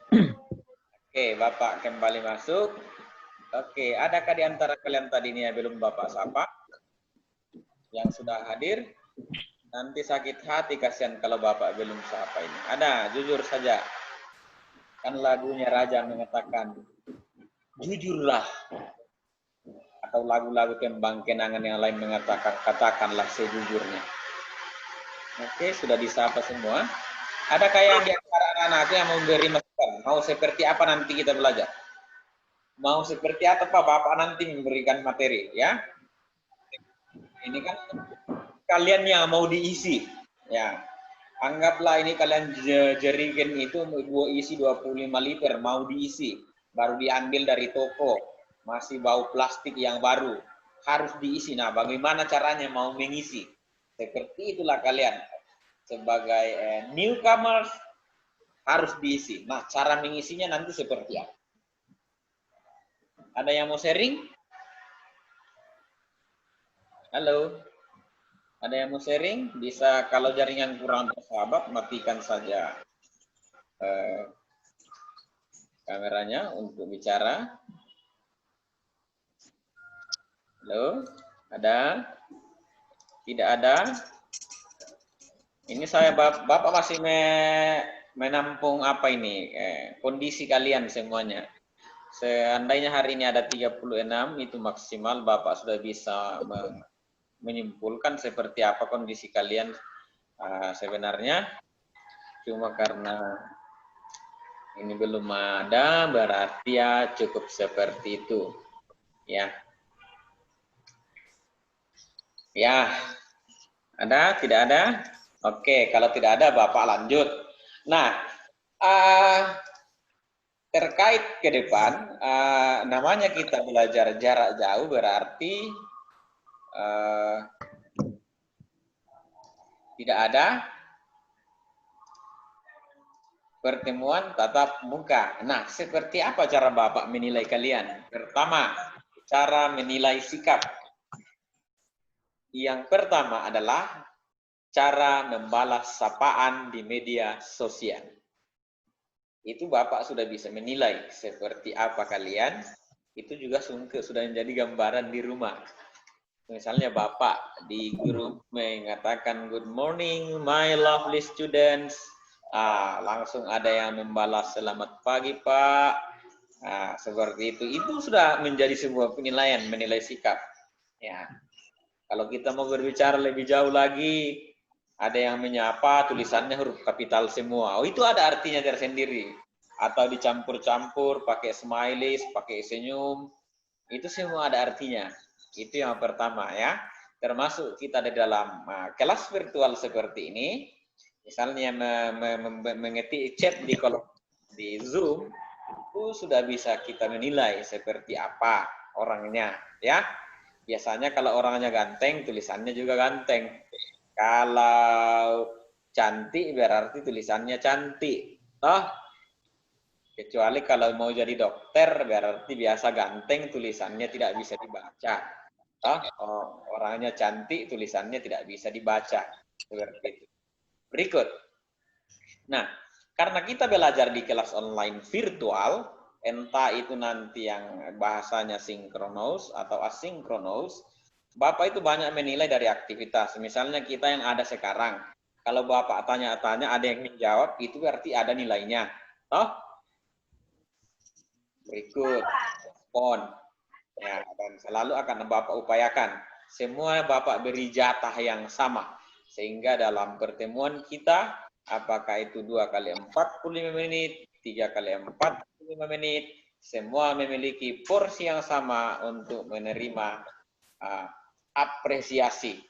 Oke, Bapak kembali masuk. Oke, adakah di antara kalian tadi ini yang belum Bapak sapa? Yang sudah hadir? Nanti sakit hati kasihan kalau Bapak belum sapa ini. Ada, jujur saja. Kan lagunya Raja mengatakan, jujurlah. Atau lagu-lagu tembang kenangan yang lain mengatakan, katakanlah sejujurnya. Oke, sudah disapa semua. Adakah yang di antara anak-anak yang mau beri masukan? Mau seperti apa nanti kita belajar? Mau seperti apa Pak Bapak nanti memberikan materi ya? Ini kan kalian yang mau diisi ya. Anggaplah ini kalian jerigen itu isi 25 liter mau diisi, baru diambil dari toko, masih bau plastik yang baru, harus diisi. Nah, bagaimana caranya mau mengisi? Seperti itulah kalian sebagai newcomers harus diisi. Nah, cara mengisinya nanti seperti apa? Ada yang mau sharing? Halo? Ada yang mau sharing? Bisa kalau jaringan kurang bersahabat, matikan saja kameranya untuk bicara. Halo? Ada? Tidak ada? Ini saya Bapak masih menampung apa ini? Kondisi kalian semuanya. Seandainya hari ini ada 36, itu maksimal Bapak sudah bisa menyimpulkan seperti apa kondisi kalian sebenarnya. Cuma karena ini belum ada, berarti ya cukup seperti itu. Ya. Ya. Ada? Tidak ada? Oke, kalau tidak ada Bapak lanjut. Nah, terkait ke depan, namanya kita belajar jarak jauh berarti tidak ada pertemuan tatap muka. Nah, seperti apa cara Bapak menilai kalian? Pertama, cara menilai sikap. Yang pertama adalah cara membalas sapaan di media sosial. Itu Bapak sudah bisa menilai seperti apa kalian. Itu juga sudah menjadi gambaran di rumah. Misalnya Bapak di grup mengatakan good morning my lovely students. Langsung ada yang membalas selamat pagi Pak. Seperti itu. Itu sudah menjadi sebuah penilaian, menilai sikap. Ya. Kalau kita mau berbicara lebih jauh lagi, ada yang menyapa tulisannya huruf kapital semua. Oh, itu ada artinya tersendiri. Atau dicampur-campur pakai smiley, pakai senyum. Itu semua ada artinya. Itu yang pertama ya. Termasuk kita di dalam kelas virtual seperti ini, misalnya mengetik chat di kolom di Zoom, itu sudah bisa kita menilai seperti apa orangnya ya. Biasanya kalau orangnya ganteng, tulisannya juga ganteng. Kalau cantik berarti tulisannya cantik. Toh, kecuali kalau mau jadi dokter berarti biasa ganteng, tulisannya tidak bisa dibaca. Orangnya cantik, tulisannya tidak bisa dibaca. Seperti itu. Berikut. Nah, karena kita belajar di kelas online virtual, entah itu nanti yang bahasanya sinkronus atau asinkronus, Bapak itu banyak menilai dari aktivitas. Misalnya kita yang ada sekarang, kalau Bapak tanya-tanya ada yang menjawab, itu berarti ada nilainya. Toh? Berikut, respon. Ya, dan selalu akan Bapak upayakan. Semua Bapak beri jatah yang sama. Sehingga dalam pertemuan kita, apakah itu 2 kali 45 menit, 3 kali 45 menit, semua memiliki porsi yang sama untuk menerima apresiasi.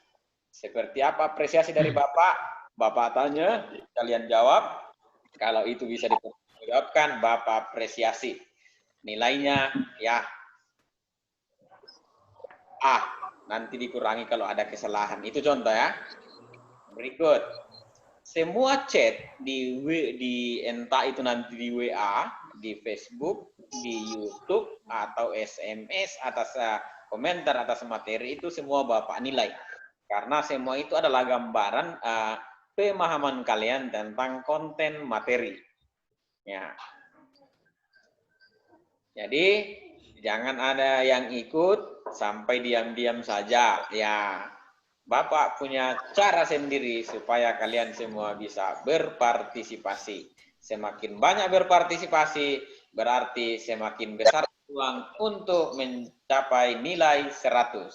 Seperti apa apresiasi dari Bapak? Bapak tanya, kalian jawab. Kalau itu bisa dijawabkan, Bapak apresiasi. Nilainya ya nanti dikurangi kalau ada kesalahan. Itu contoh ya. Berikut. Semua chat di entah itu nanti di WA, di Facebook, di YouTube, atau SMS atas komentar atas materi itu semua Bapak nilai. Karena semua itu adalah gambaran pemahaman kalian tentang konten materi. Ya. Jadi jangan ada yang ikut sampai diam-diam saja. Ya, Bapak punya cara sendiri supaya kalian semua bisa berpartisipasi. Semakin banyak berpartisipasi, berarti semakin besar peluang untuk mencapai nilai 100.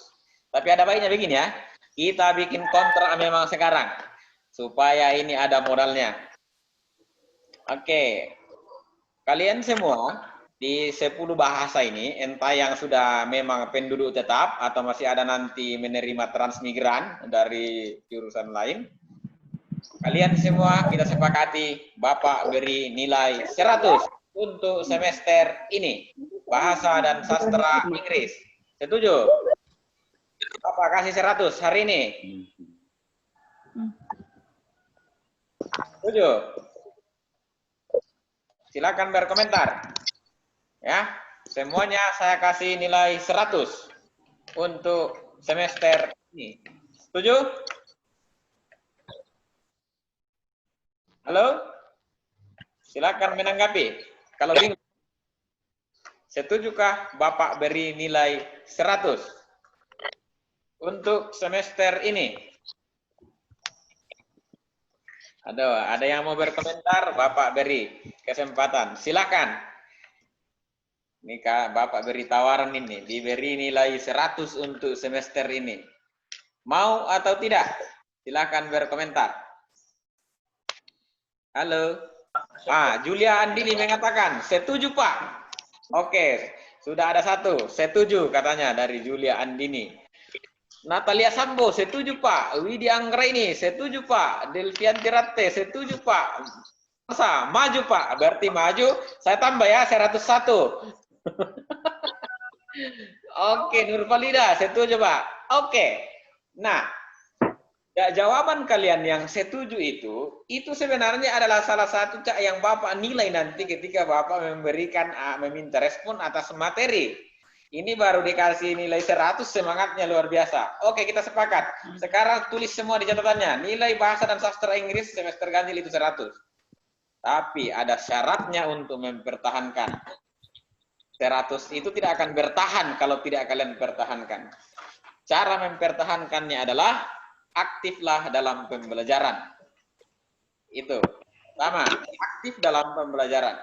Tapi ada baiknya begini ya, kita bikin kontrak memang sekarang, supaya ini ada modalnya. Oke, kalian semua di 10 bahasa ini, entah yang sudah memang penduduk tetap atau masih ada nanti menerima transmigran dari jurusan lain, kalian semua kita sepakati Bapak beri nilai 100 untuk semester ini, bahasa dan sastra Inggris. Setuju? Bapak kasih 100 hari ini. Setuju? Silakan berkomentar. Ya, semuanya saya kasih nilai 100 untuk semester ini. Setuju? Halo? Silakan menanggapi. Kalau bingung, setujukah Bapak beri nilai 100 untuk semester ini? Ada yang mau berkomentar? Bapak beri kesempatan. Silakan. Ini Kak, Bapak beri tawaran ini, diberi nilai 100 untuk semester ini. Mau atau tidak? Silakan berkomentar. Halo. Julia Andini mengatakan, setuju Pak. Oke, sudah ada satu. Setuju katanya dari Julia Andini. Natalia Sambo, setuju Pak. Widi Anggraini, setuju Pak. Delvianti Ratte, setuju Pak. Masa, maju Pak. Berarti maju, saya tambah ya 101. Oke, Nurvalida, setuju Pak. Oke. Nah, jawaban kalian yang setuju itu sebenarnya adalah salah satu yang Bapak nilai nanti ketika Bapak memberikan meminta respon atas materi. Ini baru dikasih nilai 100, semangatnya luar biasa. Oke, kita sepakat. Sekarang tulis semua di catatannya. Nilai bahasa dan sastra Inggris semester ganjil itu 100. Tapi ada syaratnya untuk mempertahankan. 100 itu tidak akan bertahan kalau tidak kalian pertahankan. Cara mempertahankannya adalah aktiflah dalam pembelajaran. Itu. Pertama, aktif dalam pembelajaran.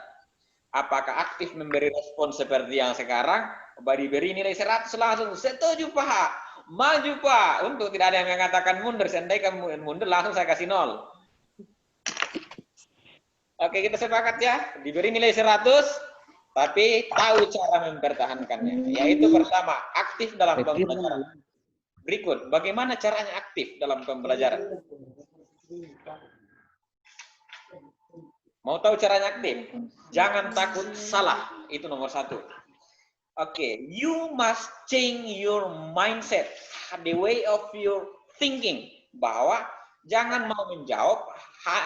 Apakah aktif memberi respon seperti yang sekarang? Beri nilai 100 langsung. Setuju Pak. Maju Pak. Untuk tidak ada yang mengatakan mundur. Seandainya kamu mundur langsung saya kasih 0. Oke, kita sepakat ya. Diberi nilai 100. Tapi tahu cara mempertahankannya, yaitu pertama, aktif dalam pembelajaran. Berikut, bagaimana caranya aktif dalam pembelajaran? Mau tahu caranya aktif? Jangan takut salah, itu nomor 1. Oke, you must change your mindset, the way of your thinking, bahwa jangan mau menjawab,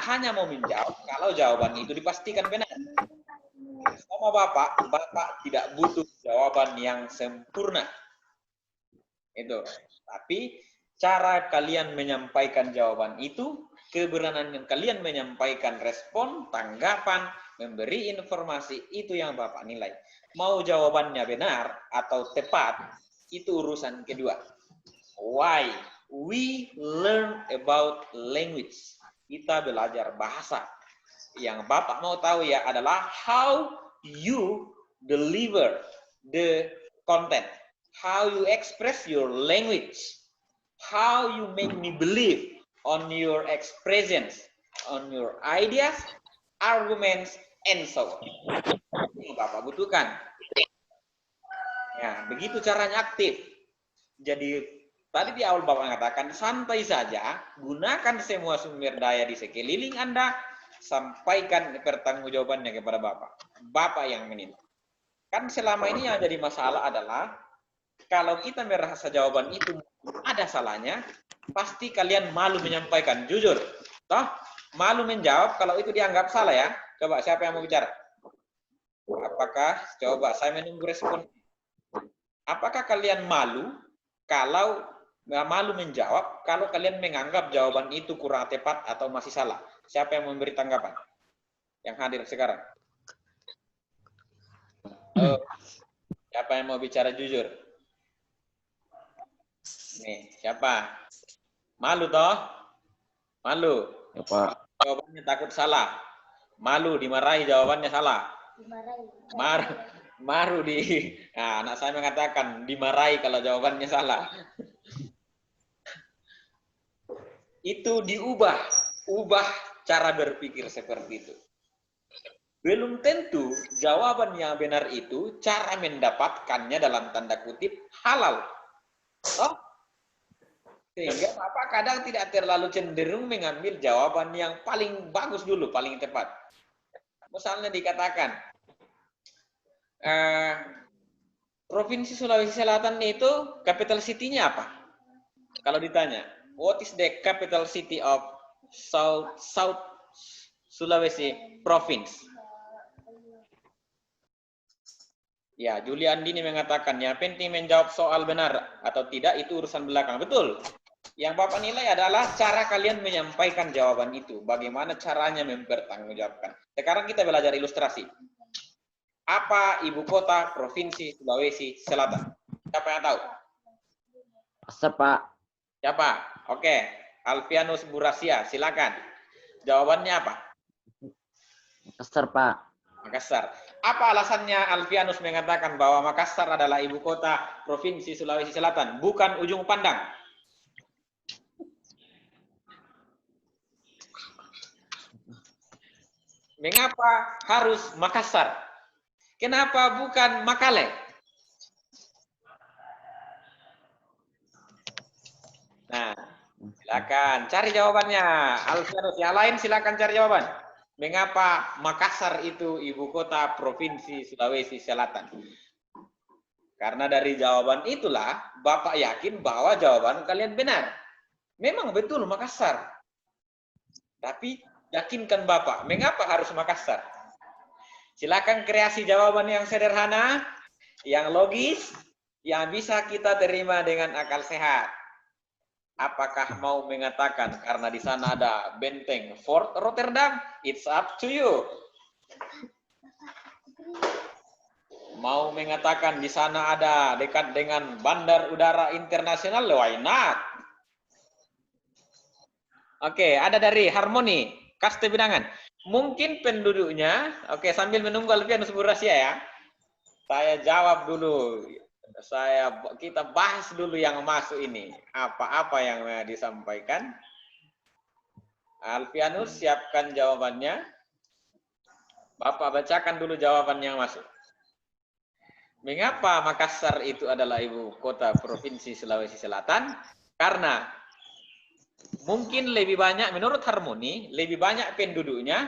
hanya mau menjawab kalau jawaban itu dipastikan benar. Sama Bapak tidak butuh jawaban yang sempurna. Itu. Tapi cara kalian menyampaikan jawaban itu, keberanian kalian menyampaikan respon, tanggapan, memberi informasi, itu yang Bapak nilai. Mau jawabannya benar atau tepat, itu urusan kedua. Why? We learn about language. Kita belajar bahasa. Yang Bapak mau tahu ya adalah how you deliver the content, how you express your language, how you make me believe on your expressions, on your ideas, arguments, and so on. Ini Bapak butuhkan. Ya, begitu caranya aktif. Jadi tadi di awal Bapak mengatakan santai saja, gunakan semua sumber daya di sekeliling Anda. Sampaikan pertanggungjawabannya kepada Bapak. Bapak yang menilai. Kan selama ini yang jadi masalah adalah kalau kita merasa jawaban itu ada salahnya, pasti kalian malu menyampaikan. Jujur. Toh, malu menjawab kalau itu dianggap salah ya. Coba siapa yang mau bicara? Apakah, coba saya menunggu respon. Apakah kalian malu kalau nggak malu menjawab kalau kalian menganggap jawaban itu kurang tepat atau masih salah? Siapa yang memberi tanggapan? Yang hadir sekarang. Ayo, siapa yang mau bicara jujur? Nih, siapa? Malu toh? Malu. Ya, Pak. Jawabannya takut salah. Malu, dimarahi jawabannya salah. Maru nah, anak saya mengatakan dimarahi kalau jawabannya salah. Itu ubah cara berpikir seperti itu. Belum tentu jawaban yang benar itu cara mendapatkannya dalam tanda kutip halal. Oh, sehingga Bapak kadang tidak terlalu cenderung mengambil jawaban yang paling bagus dulu, paling tepat. Misalnya dikatakan, Provinsi Sulawesi Selatan itu capital city-nya apa? Kalau ditanya, what is the capital city of South Sulawesi Province? Ya, Juliandini mengatakan, yang penting menjawab soal benar atau tidak itu urusan belakang. Betul. Yang Bapak nilai adalah cara kalian menyampaikan jawaban itu. Bagaimana caranya mempertanggungjawabkan. Sekarang kita belajar ilustrasi. Apa ibu kota Provinsi Sulawesi Selatan? Siapa yang tahu? Makassar, Pak. Siapa? Oke. Alfianus Burasia, silakan. Jawabannya apa? Makassar, Pak. Makassar. Apa alasannya Alfianus mengatakan bahwa Makassar adalah ibu kota Provinsi Sulawesi Selatan, bukan Ujung Pandang? Mengapa harus Makassar? Kenapa bukan Makale? Nah, silakan cari jawabannya. Alfianus, yang lain silakan cari jawaban. Mengapa Makassar itu ibu kota Provinsi Sulawesi Selatan? Karena dari jawaban itulah Bapak yakin bahwa jawaban kalian benar. Memang betul Makassar. Tapi yakinkan Bapak, mengapa harus Makassar? Silakan kreasi jawaban yang sederhana, yang logis, yang bisa kita terima dengan akal sehat. Apakah mau mengatakan karena di sana ada benteng Fort Rotterdam? It's up to you. Mau mengatakan di sana ada dekat dengan bandar udara internasional? Why not? Oke, ada dari Harmoni, Kaste Bidangan. Mungkin penduduknya, oke, sambil menunggu Alfianus Burasia ya. Saya jawab dulu. Kita bahas dulu yang masuk ini. Apa-apa yang disampaikan. Alfianus, siapkan jawabannya. Bapak bacakan dulu jawaban yang masuk. Mengapa Makassar itu adalah ibu kota Provinsi Sulawesi Selatan? Karena mungkin lebih banyak, menurut Harmoni, lebih banyak penduduknya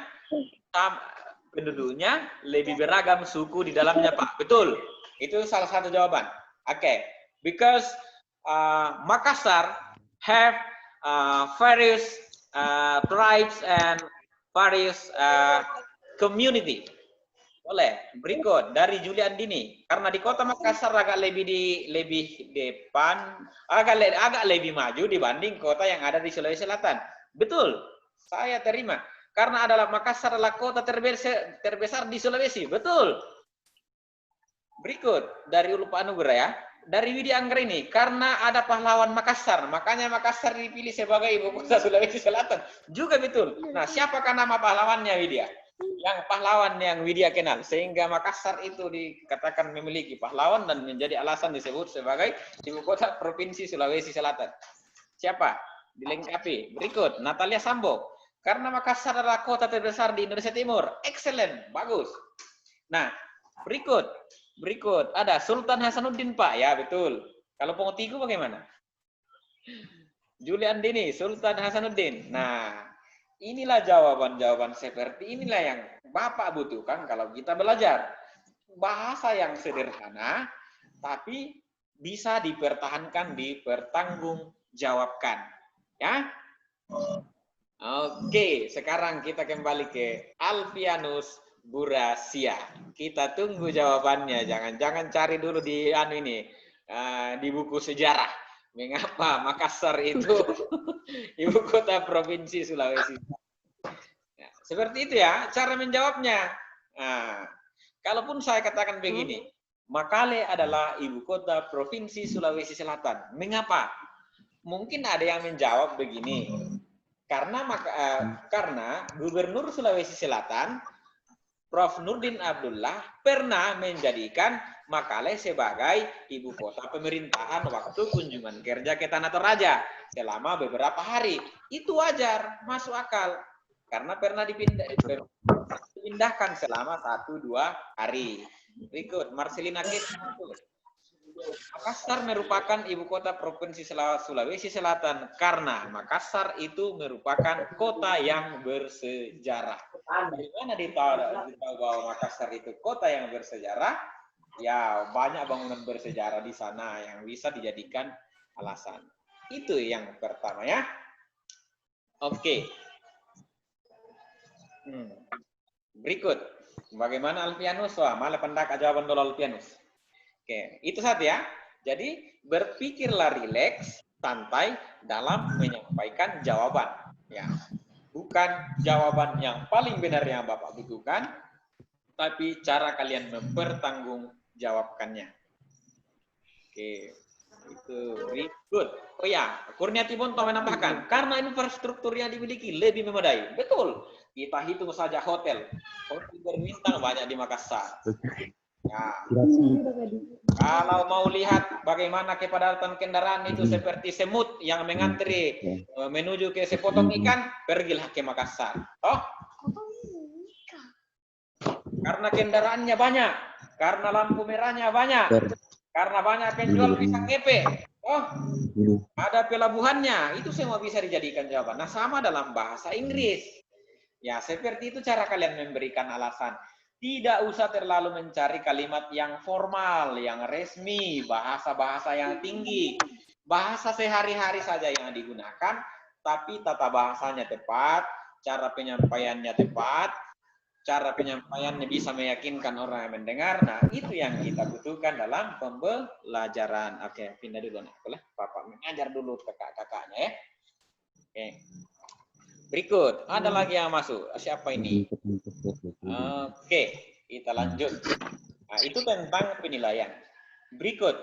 lebih beragam suku di dalamnya, Pak. Betul. Itu salah satu jawaban. Oke. Because Makassar have various tribes and various community. Boleh. Berikut dari Juliandini. Karena di kota Makassar agak lebih depan, agak lebih maju dibanding kota yang ada di Sulawesi Selatan. Betul. Saya terima. Karena Makassar adalah kota terbesar di Sulawesi. Betul. Berikut dari Ulupa Anugerah ya. Dari Widi Anggreni. Karena ada pahlawan Makassar. Makanya Makassar dipilih sebagai ibu kota Sulawesi Selatan. Juga betul. Nah, siapakah nama pahlawannya Widya? Yang pahlawan yang Widya kenal. Sehingga Makassar itu dikatakan memiliki pahlawan dan menjadi alasan disebut sebagai ibu kota Provinsi Sulawesi Selatan. Siapa? Dilengkapi. Berikut. Natalia Sambo. Karena Makassar adalah kota terbesar di Indonesia Timur. Excellent. Bagus. Nah, berikut ada Sultan Hasanuddin, Pak. Ya, betul. Kalau Pongotigo bagaimana? Juliandini, Sultan Hasanuddin. Nah, inilah jawaban-jawaban seperti inilah yang Bapak butuhkan kalau kita belajar. Bahasa yang sederhana, tapi bisa dipertahankan, dipertanggungjawabkan. Ya? Oke, sekarang kita kembali ke Alfianus Burasia. Kita tunggu jawabannya. Jangan cari dulu di di buku sejarah. Mengapa Makassar itu ibu kota Provinsi Sulawesi? Nah, seperti itu ya cara menjawabnya. Nah, Kalaupun saya katakan begini, Makale adalah ibu kota Provinsi Sulawesi Selatan. Mengapa? Mungkin ada yang menjawab begini. Karena Gubernur Sulawesi Selatan, Prof. Nurdin Abdullah, pernah menjadikan Makale sebagai ibu kota pemerintahan waktu kunjungan kerja ke Tanah Toraja selama beberapa hari. Itu wajar, masuk akal. Karena pernah dipindahkan selama 1-2 hari. Berikut, Marcelina Kit. Makassar merupakan ibu kota Provinsi Sulawesi Selatan karena Makassar itu merupakan kota yang bersejarah. Bagaimana ditahu bahwa Makassar itu kota yang bersejarah? Ya, banyak bangunan bersejarah di sana yang bisa dijadikan alasan. Itu yang pertama ya. Oke. Berikut, bagaimana Alfianus? Wah, malah pendak jawaban dulu Alfianus. Oke, itu saja. Jadi berpikirlah rileks, santai dalam menyampaikan jawaban. Ya, bukan jawaban yang paling benar yang Bapak butuhkan, tapi cara kalian mempertanggungjawabkannya. Oke, itu berikut. Oh ya, Kurniati Bonto menambahkan, karena infrastruktur yang dimiliki lebih memadai. Betul. Kita hitung saja hotel. Hotel berbintang banyak di Makassar. Ya. Kalau mau lihat bagaimana kepadatan kendaraan itu seperti semut yang mengantri menuju ke sepotong ikan, pergilah ke Makassar. Oh, karena kendaraannya banyak, karena lampu merahnya banyak, karena banyak penjual pisang epe. Oh, ada pelabuhannya. Itu semua bisa dijadikan jawaban. Nah, sama dalam bahasa Inggris. Ya, seperti itu cara kalian memberikan alasan. Tidak usah terlalu mencari kalimat yang formal, yang resmi, bahasa-bahasa yang tinggi. Bahasa sehari-hari saja yang digunakan, tapi tata bahasanya tepat, cara penyampaiannya tepat, cara penyampaiannya bisa meyakinkan orang yang mendengar. Nah, itu yang kita butuhkan dalam pembelajaran. Oke, pindah dulu. Boleh, Bapak mengajar dulu kakak-kakaknya ya. Oke. Berikut, ada lagi yang masuk. Siapa ini? Oke, kita lanjut. Nah, itu tentang penilaian. Berikut.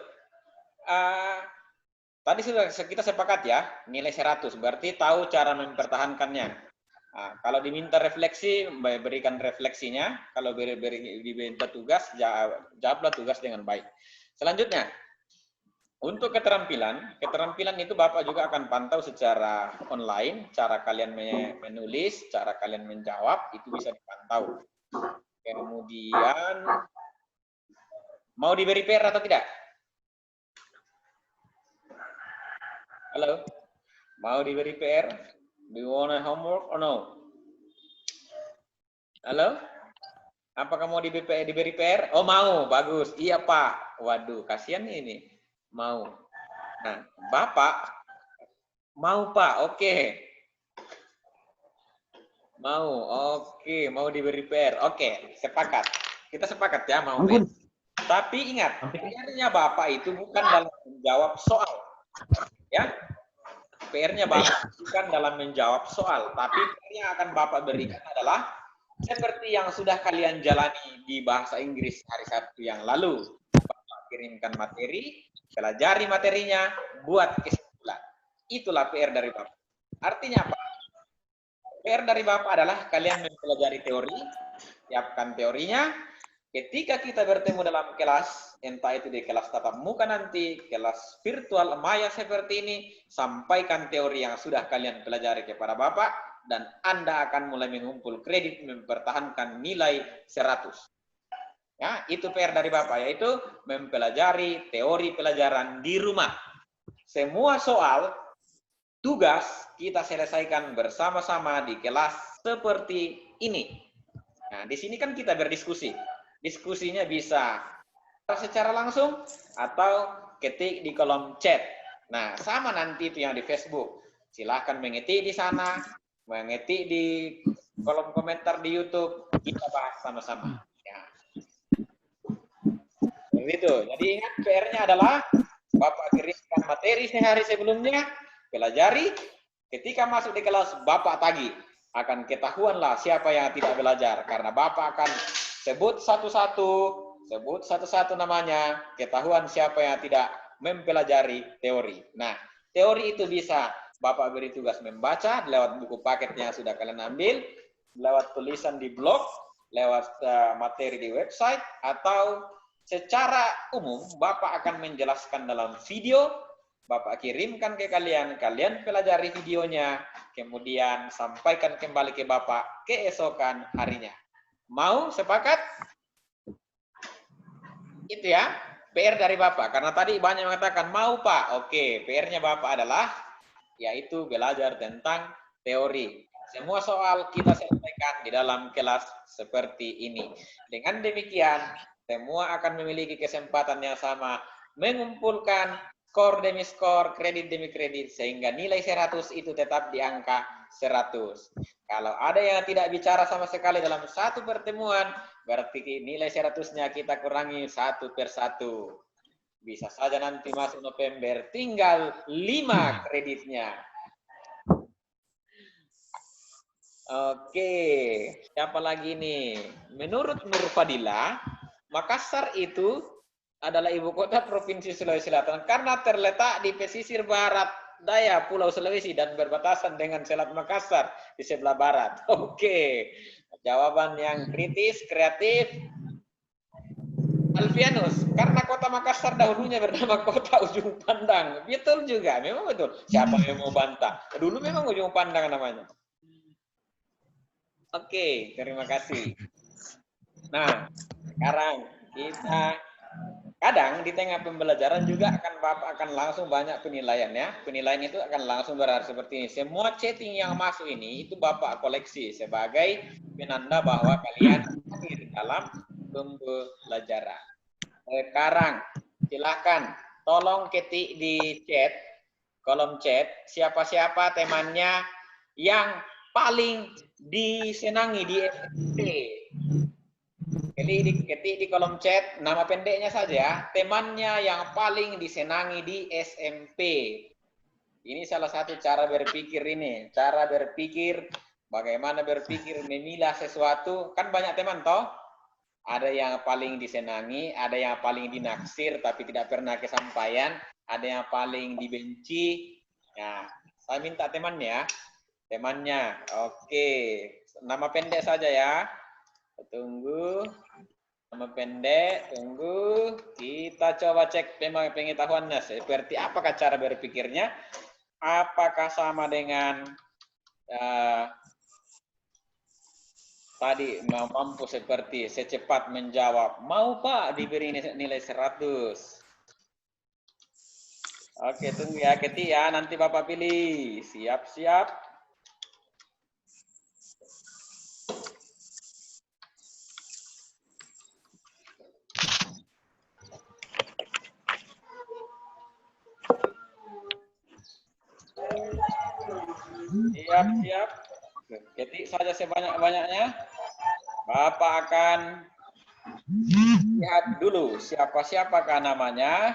Tadi sudah kita sepakat ya, nilai 100. Berarti tahu cara mempertahankannya. Nah, kalau diminta refleksi, berikan refleksinya. Kalau diminta tugas, jawablah tugas dengan baik. Selanjutnya, untuk keterampilan itu Bapak juga akan pantau secara online, cara kalian menulis, cara kalian menjawab, itu bisa dipantau. Kemudian, mau diberi PR atau tidak? Halo? Mau diberi PR? Do you want a homework or no? Halo? Apakah mau diberi PR? Oh, mau. Bagus. Iya, Pak. Waduh, kasihan ini. Mau. Nah, Bapak mau, Pak. Oke. Mau. Oke, mau diberi PR. Oke, sepakat. Kita sepakat ya, mau. Tapi ingat, PR-nya Bapak itu bukan dalam menjawab soal. Ya. PR-nya Bapak bukan dalam menjawab soal, tapi PR yang akan Bapak berikan adalah seperti yang sudah kalian jalani di bahasa Inggris hari Sabtu yang lalu. Bapak kirimkan materi, pelajari materinya, buat kesimpulan. Itulah PR dari Bapak. Artinya apa? PR dari Bapak adalah kalian mempelajari teori, siapkan teorinya. Ketika kita bertemu dalam kelas, entah itu di kelas tatap muka nanti, kelas virtual maya seperti ini, sampaikan teori yang sudah kalian pelajari kepada Bapak, dan Anda akan mulai mengumpul kredit mempertahankan nilai 100. Ya, itu PR dari Bapak, yaitu mempelajari teori pelajaran di rumah. Semua soal, tugas kita selesaikan bersama-sama di kelas seperti ini. Nah, di sini kan kita berdiskusi. Diskusinya bisa secara langsung atau ketik di kolom chat. Nah, sama nanti itu yang di Facebook. Silahkan mengetik di sana, mengetik di kolom komentar di YouTube. Kita bahas sama-sama. Ya. Begitu. Jadi ingat PR-nya adalah Bapak kirimkan materi sehari sebelumnya, pelajari. Ketika masuk di kelas, Bapak tagih. Akan ketahuanlah siapa yang tidak belajar. Karena Bapak akan Sebut satu-satu, sebut satu-satu namanya, ketahuan siapa yang tidak mempelajari teori. Nah, teori itu bisa Bapak beri tugas membaca lewat buku paket yang sudah kalian ambil, lewat tulisan di blog, lewat materi di website, atau secara umum Bapak akan menjelaskan dalam video, Bapak kirimkan ke kalian, kalian pelajari videonya, kemudian sampaikan kembali ke Bapak keesokan harinya. Mau? Sepakat? Itu ya, PR dari Bapak. Karena tadi banyak mengatakan, mau Pak. Oke, PR-nya Bapak adalah, yaitu belajar tentang teori. Semua soal kita selesaikan di dalam kelas seperti ini. Dengan demikian, semua akan memiliki kesempatan yang sama mengumpulkan skor demi skor, kredit demi kredit, sehingga nilai 100 itu tetap di angka 100. Kalau ada yang tidak bicara sama sekali dalam satu pertemuan, berarti nilai 100-nya kita kurangi satu per satu. Bisa saja nanti masuk November tinggal 5 kreditnya. Oke, siapa lagi nih? Menurut Nur Fadila, Makassar itu adalah ibu kota Provinsi Sulawesi Selatan karena terletak di pesisir barat daya Pulau Sulawesi dan berbatasan dengan Selat Makassar di sebelah barat. Oke, jawaban yang kritis, kreatif. Alfianus, karena kota Makassar dahulunya bernama kota Ujung Pandang. Betul juga, memang betul. Siapa yang mau bantah? Dulu memang Ujung Pandang namanya. Oke, terima kasih. Nah, sekarang kita kadang di tengah pembelajaran juga Bapak akan langsung banyak penilaian ya. Penilaian itu akan langsung berarti seperti ini. Semua chatting yang masuk ini itu Bapak koleksi sebagai penanda bahwa kalian hadir dalam pembelajaran. Sekarang silahkan tolong ketik di chat, kolom chat, siapa-siapa temannya yang paling disenangi di SMP. Jadi diketik di kolom chat nama pendeknya saja, temannya yang paling disenangi di SMP. Ini salah satu cara berpikir ini, cara berpikir bagaimana berpikir memilah sesuatu, kan banyak teman toh. Ada yang paling disenangi, ada yang paling dinaksir tapi tidak pernah kesampaian, ada yang paling dibenci. Nah, saya minta temannya. Temannya, oke. Nama pendek saja ya. Tunggu. Nama pendek, tunggu. Kita coba cek pengetahuannya. Seperti apakah cara berpikirnya? Apakah sama dengan tadi mampu seperti secepat menjawab. Mau Pak diberi nilai 100. Oke, tunggu ya, ketik ya. Nanti Bapak pilih. Siap-siap. Siap-siap. Ketik saja sebanyak-banyaknya. Bapak akan lihat dulu siapa-siapakah namanya.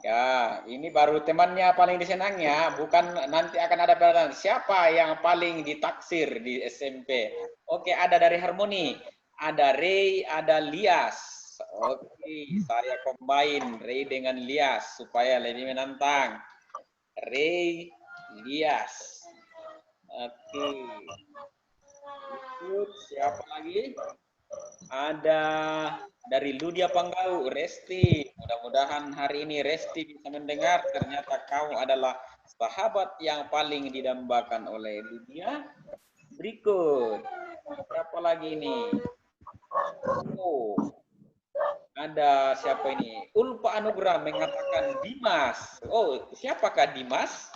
Ya, ini baru temannya paling disenangi ya. Bukan nanti akan ada pertanyaan siapa yang paling ditaksir di SMP. Oke, ada dari Harmoni. Ada Ray, ada Lias. Oke, saya combine Ray dengan Lias supaya lebih menantang. Ray, Lias. Oke. Siapa lagi? Ada dari Ludia Panggau, Resti. Mudah-mudahan hari ini Resti bisa mendengar. Ternyata kau adalah sahabat yang paling didambakan oleh Ludia. Berikut. Siapa lagi ini? Oh, ada siapa ini? Ulfa Anugrah mengatakan Dimas. Oh, siapakah Dimas?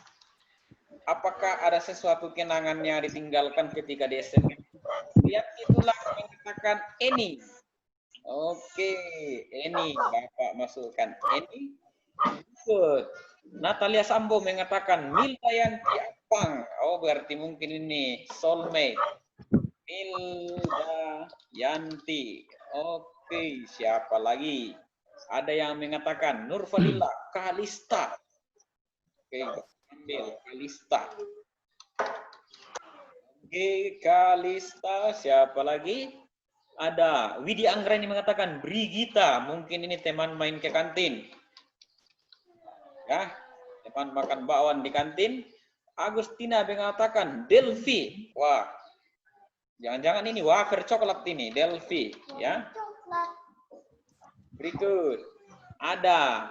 Apakah ada sesuatu kenangan yang ditinggalkan ketika di SMP? Lihat itulah mengatakan Eni. Oke, Eni, Bapak masukkan Eni. Good. Natalia Sambo mengatakan Milda Yanti Apang. Oh, berarti mungkin ini soulmate. Milda Yanti. Oke, siapa lagi? Ada yang mengatakan Nurfalila Kalista. Oke, ambil Kalista. Oke, Kalista. Siapa lagi? Ada Widi Anggreni mengatakan Brigita, mungkin ini teman main ke kantin. Ya, teman makan bakwan di kantin. Agustina mengatakan Delphi. Wah, jangan-jangan ini wafer coklat ini, Delphi, ya. Berikut ada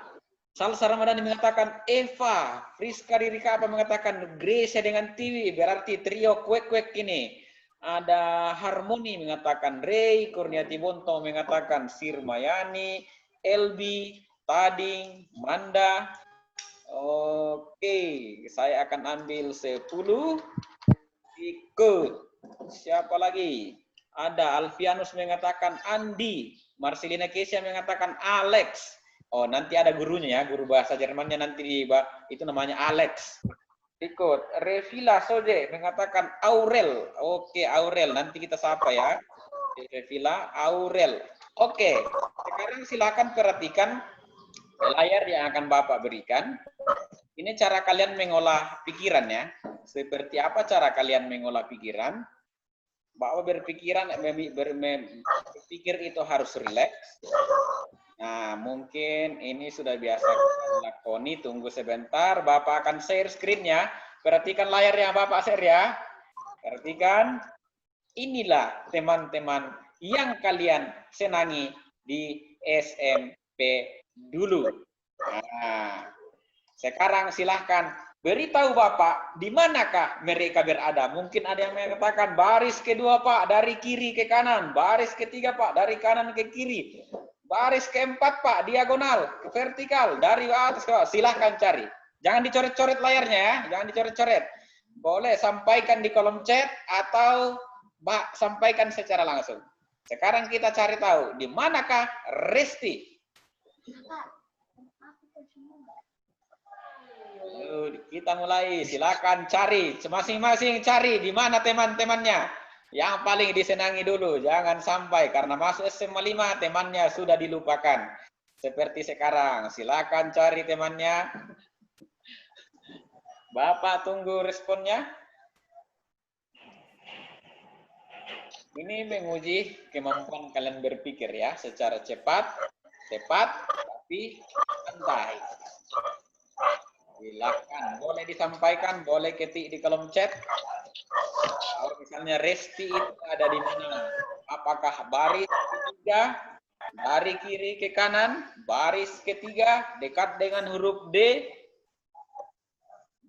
Salsa Ramadhani mengatakan Eva, Friska Ririka apa mengatakan Grace dengan Tiwi, berarti trio kuek-kuek ini. Ada Harmoni mengatakan Ray, Kurniati Bonto mengatakan Sirmayani, Elbi, Tading, Manda. Oke, saya akan ambil 10. Ikut. Siapa lagi? Ada Alfianus mengatakan Andi, Marcelina Kesia mengatakan Alex. Oh, nanti ada gurunya ya, guru bahasa Jermannya nanti itu namanya Alex. Ikut. Revila Soje mengatakan Aurel. Oke, Aurel. Nanti kita sapa ya. Revila, Aurel. Oke. Sekarang silakan perhatikan layar yang akan Bapak berikan. Ini cara kalian mengolah pikiran ya. Seperti apa cara kalian mengolah pikiran? Bapak berpikiran, berpikir itu harus rileks. Nah, mungkin ini sudah biasa lakoni. Tunggu sebentar, Bapak akan share screen-nya. Perhatikan layar yang Bapak share ya. Perhatikan. Inilah teman-teman yang kalian senangi di SMP dulu. Nah, sekarang silahkan beritahu Bapak, di manakah mereka berada? Mungkin ada yang mengatakan baris kedua Pak, dari kiri ke kanan. Baris ketiga Pak, dari kanan ke kiri. Baris keempat Pak, diagonal, ke vertikal, dari atas ke bawah. Silahkan cari. Jangan dicoret-coret layarnya ya, jangan dicoret-coret. Boleh sampaikan di kolom chat atau sampaikan secara langsung. Sekarang kita cari tahu, di manakah Resti? Kita mulai, silakan cari, masing-masing cari di mana teman-temannya. Yang paling disenangi dulu, jangan sampai karena masuk SMA 5 temannya sudah dilupakan. Seperti sekarang, silakan cari temannya. Bapak tunggu responnya. Ini menguji kemampuan kalian berpikir ya, secara cepat, tapi santai. Silakan, boleh disampaikan, boleh ketik di kolom chat. Kalau misalnya Resti itu ada di mana? Apakah baris ketiga, dari kiri ke kanan, baris ketiga, dekat dengan huruf D,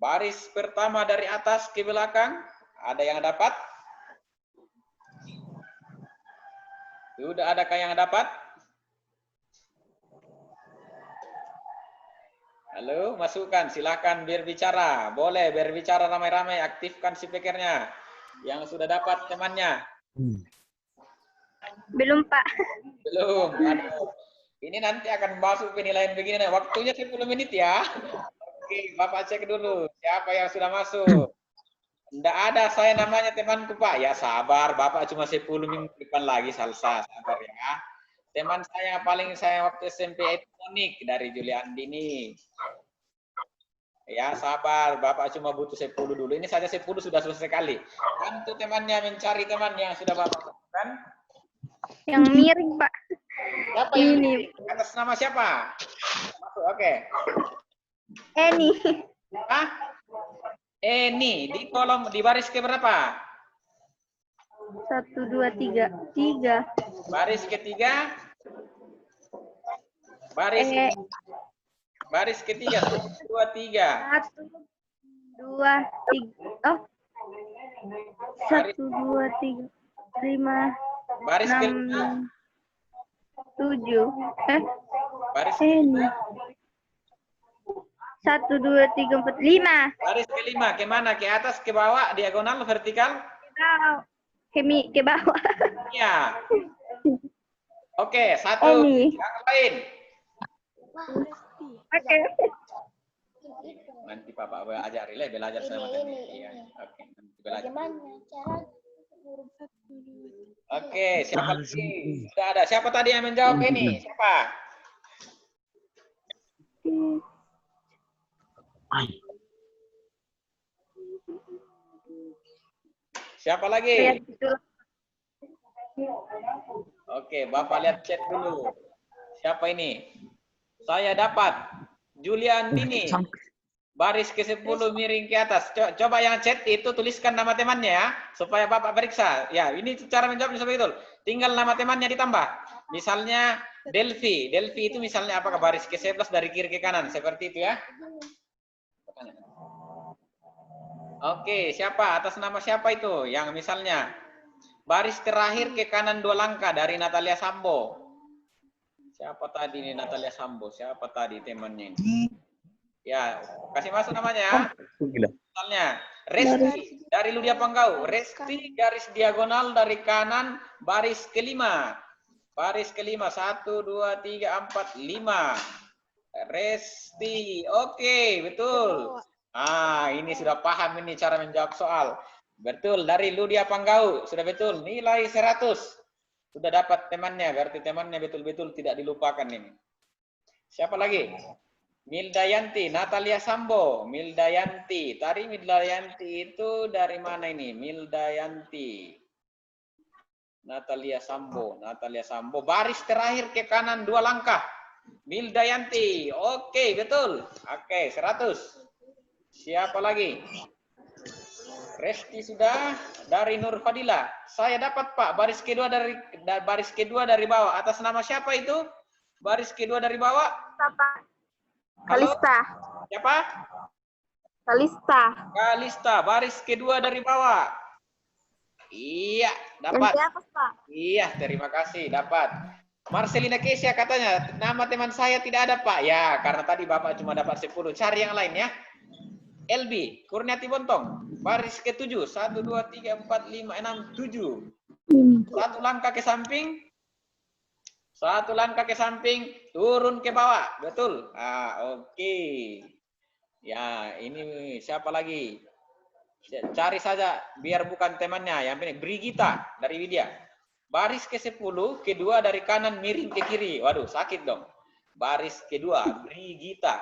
baris pertama dari atas ke belakang? Ada yang dapat? Sudah adakah yang dapat? Halo, masukkan, silakan berbicara. Boleh berbicara ramai-ramai, aktifkan speakernya. Yang sudah dapat temannya. Belum, Pak. Belum. Aduh. Ini nanti akan masuk penilaian begini. Waktunya 10 menit ya. Oke, Bapak cek dulu. Siapa yang sudah masuk? Tidak ada saya namanya temanku, Pak. Ya sabar, Bapak cuma 10 minggu depan lagi Salsa. Sabar ya. Teman saya paling saya waktu SMP itu Monik dari Juliandini. Ya sabar, Bapak cuma butuh 10 dulu. Ini saja 10 sudah selesai kali. Bantu temannya mencari teman yang sudah Bapak temukan. Yang miring, Pak. Siapa yang ini? Atas nama siapa? Masuk, oke. Eni. Hah? Eni, di kolom, di baris ke berapa? 1, 2, 3. 3. Baris ketiga. Baris ketiga, 1, 2, 3. 1, 2, 3. Oh. 1, 2, 3, 5, Baris 6, kelima. 7. Baris Eni. kelima. 1, 2, 3, 4, 5. Baris kelima, ke mana? Ke atas, ke bawah, diagonal, vertikal? Ke bawah. Iya. Oke, 1. Eni. Yang lain. Oke. Nanti Bapak ajari lah, belajar sama Temi. Iya. Oke, nanti belajar. Oke, siapa lagi? Sudah ada. Siapa tadi yang menjawab ini? Siapa? Siapa lagi? Oke, Bapak lihat chat dulu. Siapa ini? Saya dapat Julian Dini. Baris ke-10 miring ke atas. Coba yang chat itu tuliskan nama temannya ya, supaya Bapak periksa. Ya, ini cara menjawabnya seperti itu. Tinggal nama temannya ditambah. Misalnya Delvi. Delvi itu misalnya apakah baris ke-11 dari kiri ke kanan? Seperti itu ya. Oke, siapa? Atas nama siapa itu? Yang misalnya baris terakhir ke kanan 2 langkah dari Natalia Sambo. Siapa tadi nih Natalia Sambo? Siapa tadi temannya ini? Ya, kasih masuk namanya. Misalnya Resti dari Ludia Panggau. Resti garis diagonal dari kanan baris ke-5. Baris ke-5. 1, 2, 3, 4, 5. Resti. Oke, betul. Ah, ini sudah paham ini cara menjawab soal. Betul, dari Ludia Panggau. Sudah betul. Nilai 100. Sudah dapat temannya. Berarti temannya betul-betul tidak dilupakan ini. Siapa lagi? Mildayanti, Natalia Sambo, Mildayanti. Tadi Mildayanti itu dari mana ini? Mildayanti. Natalia Sambo, Natalia Sambo. Baris terakhir ke kanan 2 langkah. Mildayanti. Oke, betul. Oke, 100. Siapa lagi? Resti sudah. Dari Nur Fadila. Saya dapat, Pak, baris kedua dari bawah. Atas nama siapa itu? Baris kedua dari bawah? Halo? Kalista. Siapa? Kalista. Kalista, baris kedua dari bawah. Iya, dapat. Pak? Iya, terima kasih, dapat. Marcelina Kesia katanya, nama teman saya tidak ada, Pak. Ya, karena tadi Bapak cuma dapat 10. Cari yang lain ya. LB, Kurniati Bontong, baris ke-7. 1, 2, 3, 4, 5, 6, 7. 1 langkah ke samping. 1 langkah ke samping, turun ke bawah. Betul. Ah, oke. Ya, ini siapa lagi? Cari saja, biar bukan temannya. Yang ini Brigita dari Widya. Baris ke-10, kedua dari kanan miring ke kiri. Waduh, sakit dong. Baris kedua, Brigita.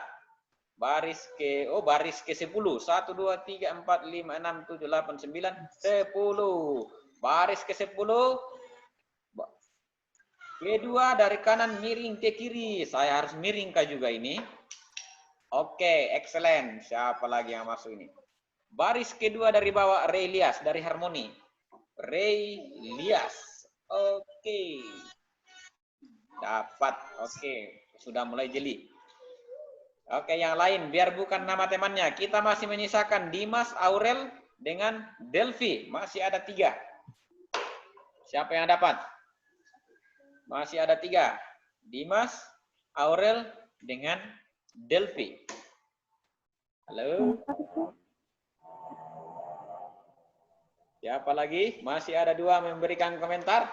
Baris ke-10. 1, 2, 3, 4, 5, 6, 7, 8, 9, 10. Baris ke-10. Kedua dari kanan miring ke kiri. Saya harus miringkah juga ini? Oke, excellent. Siapa lagi yang masuk ini? Baris kedua dari bawah, Ray Lias dari Harmoni. Ray Lias. Oke. Dapat. Oke. Sudah mulai jeli. Oke, yang lain. Biar bukan nama temannya. Kita masih menyisakan Dimas, Aurel, dengan Delvi. Masih ada 3. Siapa yang dapat? Masih ada 3. Dimas, Aurel, dengan Delvi. Halo? Siapa lagi? Masih ada 2 memberikan komentar.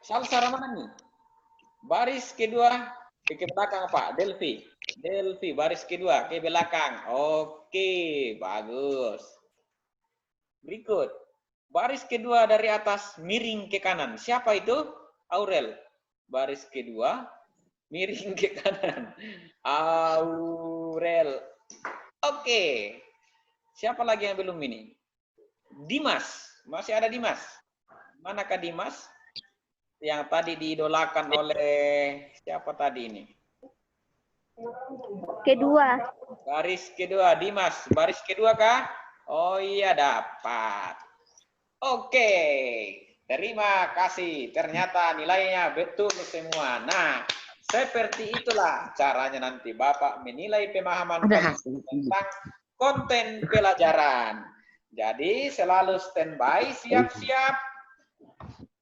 Salsa Ramani. Baris kedua ke belakang, Pak. Delvi. Delvi, baris kedua ke belakang. Oke, bagus. Berikut. Baris kedua dari atas miring ke kanan. Siapa itu? Aurel. Baris kedua miring ke kanan. Aurel. Oke. Siapa lagi yang belum ini? Dimas. Masih ada Dimas. Manakah Dimas? Yang tadi diidolakan oleh siapa tadi ini? Kedua. Baris kedua, Dimas. Baris kedua kah? Oh iya, dapat. Oke. Terima kasih. Ternyata nilainya betul semua. Nah, seperti itulah caranya nanti Bapak menilai pemahaman tentang konten pelajaran. Jadi selalu standby, siap-siap.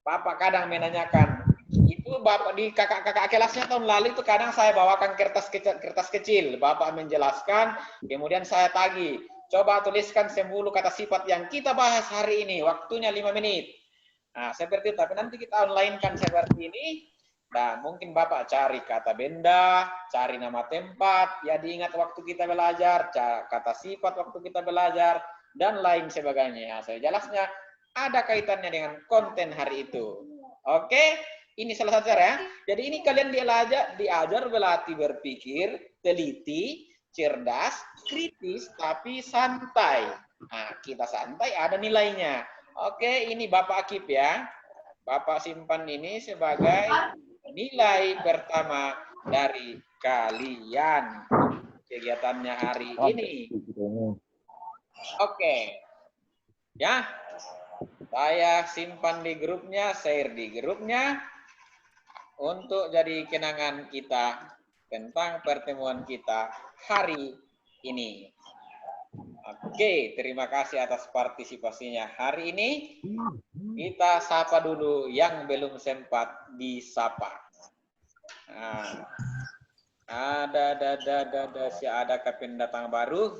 Bapak kadang menanyakan, itu Bapak di kakak-kakak kelasnya tahun lalu itu kadang saya bawakan kertas kecil. Bapak menjelaskan, kemudian saya tagih. Coba tuliskan 10 kata sifat yang kita bahas hari ini. Waktunya 5 menit. Nah, seperti itu. Tapi nanti kita online kan seperti ini. Dan mungkin Bapak cari kata benda, cari nama tempat, ya diingat waktu kita belajar, kata sifat waktu kita belajar, dan lain sebagainya. Saya jelasnya ada kaitannya dengan konten hari itu. Oke, ini salah satu cara ya. Jadi ini kalian diajar berlatih berpikir, teliti, cerdas, kritis, tapi santai. Nah, kita santai ada nilainya. Oke, ini Bapak Akib ya. Bapak simpan ini sebagai nilai pertama dari kalian kegiatannya hari ini. Oke. Ya. Saya simpan di grupnya, share di grupnya untuk jadi kenangan kita tentang pertemuan kita hari ini. Oke, terima kasih atas partisipasinya hari ini. Kita sapa dulu yang belum sempat disapa. Nah, ada pendatang baru.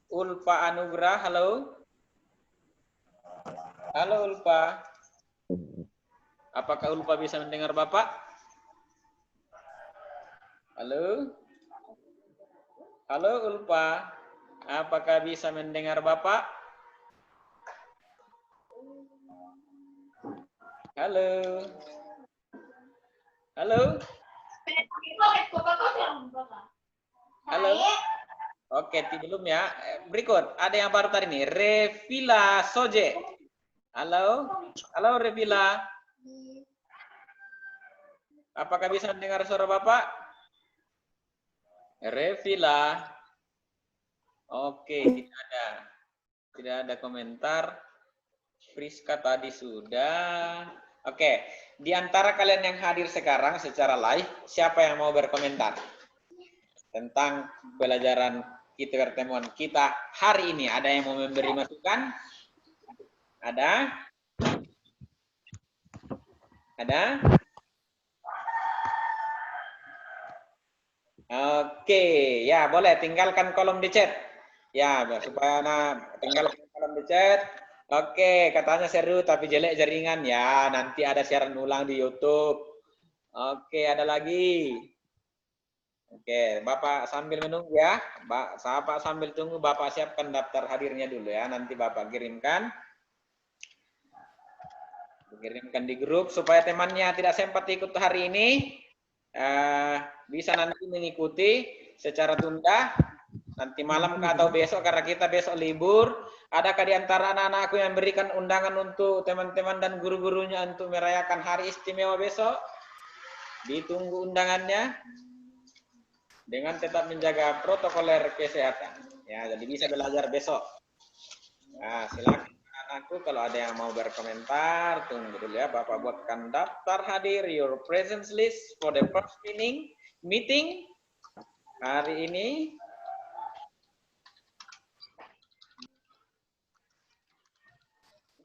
Ulfa Anugrah, halo. Halo Ulfa. Apakah Ulfa bisa mendengar Bapak? Halo? Halo Ulfa. Apakah bisa mendengar Bapak? Halo? Halo? Halo? Oke, belum ya. Berikut, ada yang baru tadi nih. Revila Soje. Halo? Halo Revila. Apakah bisa mendengar suara Bapak? Revila. Oke, tidak ada komentar. Friska tadi sudah. Oke, di antara kalian yang hadir sekarang secara live, siapa yang mau berkomentar tentang pelajaran kita pertemuan kita hari ini? Ada yang mau memberi masukan? Ada? Ada? Oke, ya boleh tinggalkan kolom di chat. Ya, supaya tinggalkan kolom di chat. Oke, katanya seru tapi jelek jaringan ya. Nanti ada siaran ulang di YouTube. Oke, ada lagi. Oke, Bapak sambil menunggu ya. Bapak sambil tunggu, Bapak siapkan daftar hadirnya dulu ya. Nanti Bapak kirimkan. Kirimkan di grup supaya temannya tidak sempat ikut hari ini. Bisa nanti mengikuti secara tunda. Nanti malam atau besok karena kita besok libur. Adakah di antara anak-anakku yang berikan undangan untuk teman-teman dan guru-gurunya untuk merayakan hari istimewa besok? Ditunggu undangannya dengan tetap menjaga protokoler kesehatan. Ya, jadi bisa belajar besok. Nah, silakan anakku kalau ada yang mau berkomentar, tunggu dulu ya. Bapak buatkan daftar hadir your presence list for the first meeting hari ini.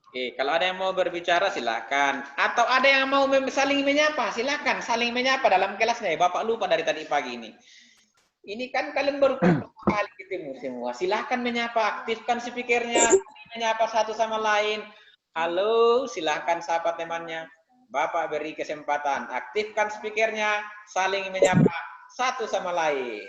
Oke, kalau ada yang mau berbicara silakan. Atau ada yang mau saling menyapa, silakan saling menyapa dalam kelasnya. Bapak lupa dari tadi pagi ini. Ini kan kalian baru pertama kali ketemu semua. Silakan menyapa, aktifkan speakernya, menyapa satu sama lain. Halo, silakan sapa temannya. Bapak beri kesempatan, aktifkan speakernya, saling menyapa satu sama lain.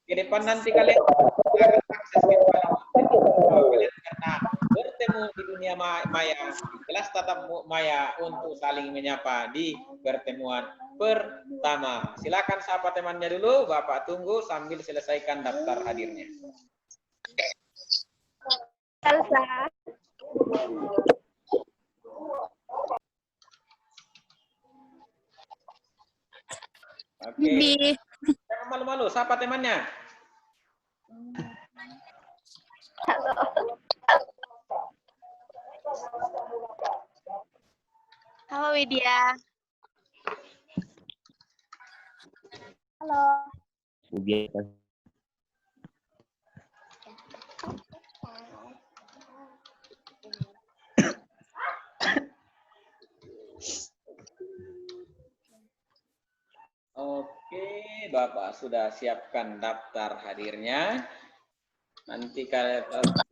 Ke depan nanti kalian akan akses kembali karena bertemu di dunia maya, di kelas tatap maya untuk saling menyapa di pertemuan pertama. Silakan sapa temannya dulu, Bapak tunggu sambil selesaikan daftar hadirnya. Elsa. Oke. Jangan malu-malu, sapa temannya. Halo. Halo Widya. Halo. Oke, Bapak sudah siapkan daftar hadirnya. Nanti kalian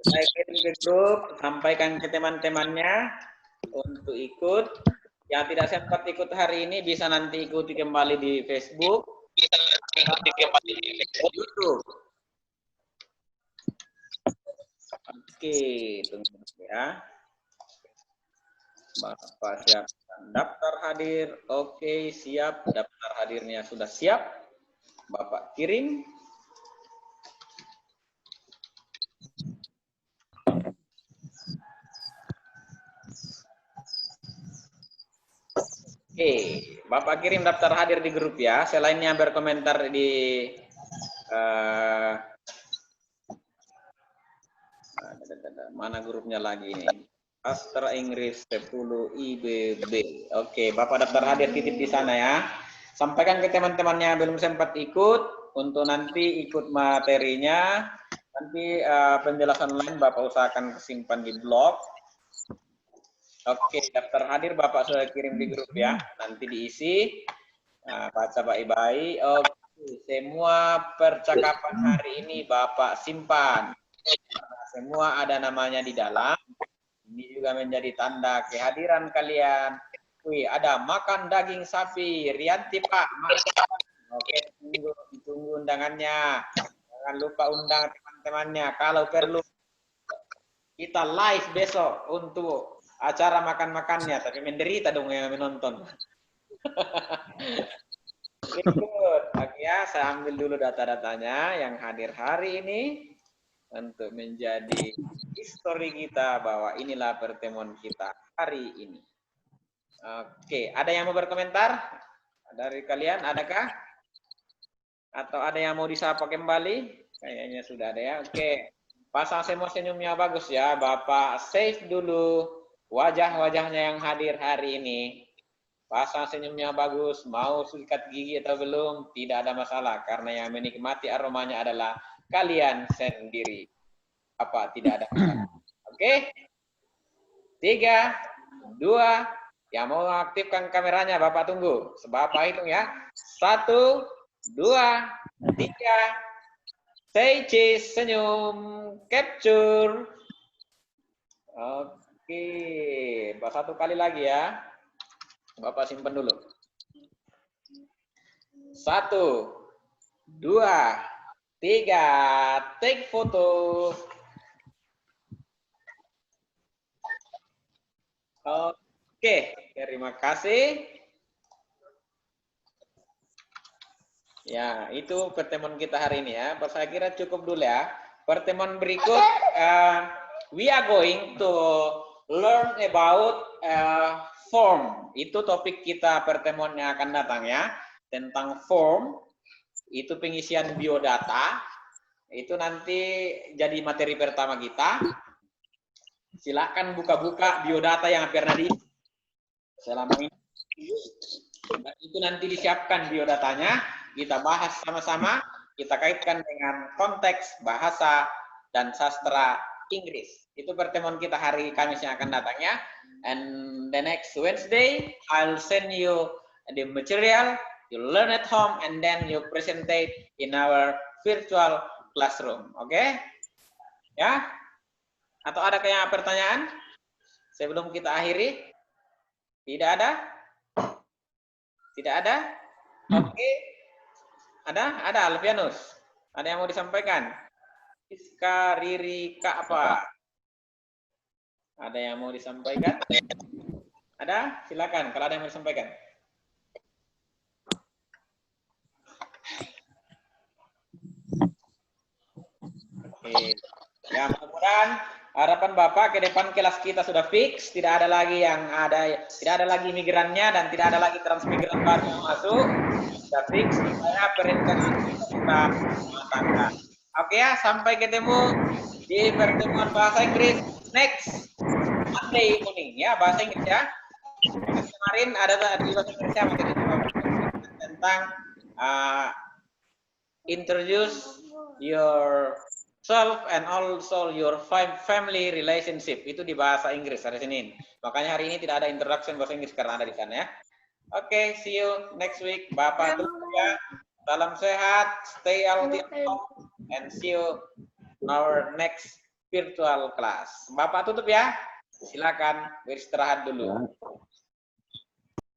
saya kirim ke grup, sampaikan ke teman-temannya untuk ikut. Yang tidak sempat ikut hari ini bisa nanti ikuti kembali di Facebook, ikuti kembali di YouTube. Oke, tunggu ya. Bapak siapkan daftar hadir. Oke, siap. Daftar hadirnya sudah siap. Bapak kirim. Oke, Bapak kirim daftar hadir di grup ya. Selainnya berkomentar di mana grupnya lagi ini? Astra Inggris 10 IBB. Oke, Bapak daftar hadir titip di sana ya. Sampaikan ke teman-temannya yang belum sempat ikut untuk nanti ikut materinya. Nanti penjelasan lain Bapak usahakan simpan di blog. Oke, daftar hadir Bapak sudah kirim di grup ya. Nanti diisi. Baca baik-baik. Oke, semua percakapan hari ini Bapak simpan. Karena semua ada namanya di dalam. Ini juga menjadi tanda kehadiran kalian. Wih, ada makan daging sapi. Rianti Pak. Oke, tunggu undangannya. Jangan lupa undang teman-temannya. Kalau perlu, kita live besok untuk acara makan-makannya. Tapi menderita dong yang menonton. Good. Oke ya, saya ambil dulu data-datanya yang hadir hari ini. Untuk menjadi histori kita bahwa inilah pertemuan kita hari ini. Oke, ada yang mau berkomentar dari kalian? Adakah? Atau ada yang mau disapa kembali? Kayaknya sudah ada ya. Oke, pasang semua senyumnya bagus ya. Bapak save dulu wajah-wajahnya yang hadir hari ini. Pasang senyumnya bagus. Mau sikat gigi atau belum? Tidak ada masalah karena yang menikmati aromanya adalah kalian sendiri. Apa tidak ada masalah? Oke? 3, 2, yang mau aktifkan kameranya Bapak tunggu. Bapak hitung ya. 1, 2, 3. Say cheese, senyum, capture. Oke, satu kali lagi ya. Bapak simpan dulu. 1, 2, 3, take foto. Oke, terima kasih. Ya, itu pertemuan kita hari ini ya. Saya kira cukup dulu ya. Pertemuan berikut, we are going to learn about form. Itu topik kita pertemuan yang akan datang ya. Tentang form. Itu pengisian biodata. Itu nanti jadi materi pertama kita. Silakan buka-buka biodata yang pernah diisi selama ini. Dan itu nanti disiapkan biodatanya, kita bahas sama-sama, kita kaitkan dengan konteks bahasa dan sastra Inggris. Itu pertemuan kita hari Kamis yang akan datang ya. And the next Wednesday, I'll send you the material, you learn at home, and then you present it in our virtual classroom. Oke? Ya? Atau ada kayak pertanyaan sebelum kita akhiri? Tidak ada? Tidak ada? Oke. Ada? Ada, Alfianus. Ada yang mau disampaikan? Iska, Riri, Kak apa? Ada yang mau disampaikan? Ada? Silakan kalau ada yang mau disampaikan. Oke. Ya, mudah-mudahan harapan Bapak ke depan kelas kita sudah fix, tidak ada lagi tidak ada lagi migrannya dan tidak ada lagi transmigran baru yang masuk. Sudah fix, saya perencanaan kita matangkan. Oke ya, sampai ketemu di pertemuan bahasa Inggris next Monday morning ya, bahasa Inggris ya. Kemarin ada di bahasa Inggrisnya tentang introduce yourself and also your family relationship. Itu di bahasa Inggris hari Senin. Makanya hari ini tidak ada introduction bahasa Inggris karena ada di sana ya. Oke, see you next week. Bapak tutup ya. Salam sehat, stay healthy and see you in our next virtual class. Bapak tutup ya. Silakan beristirahat dulu.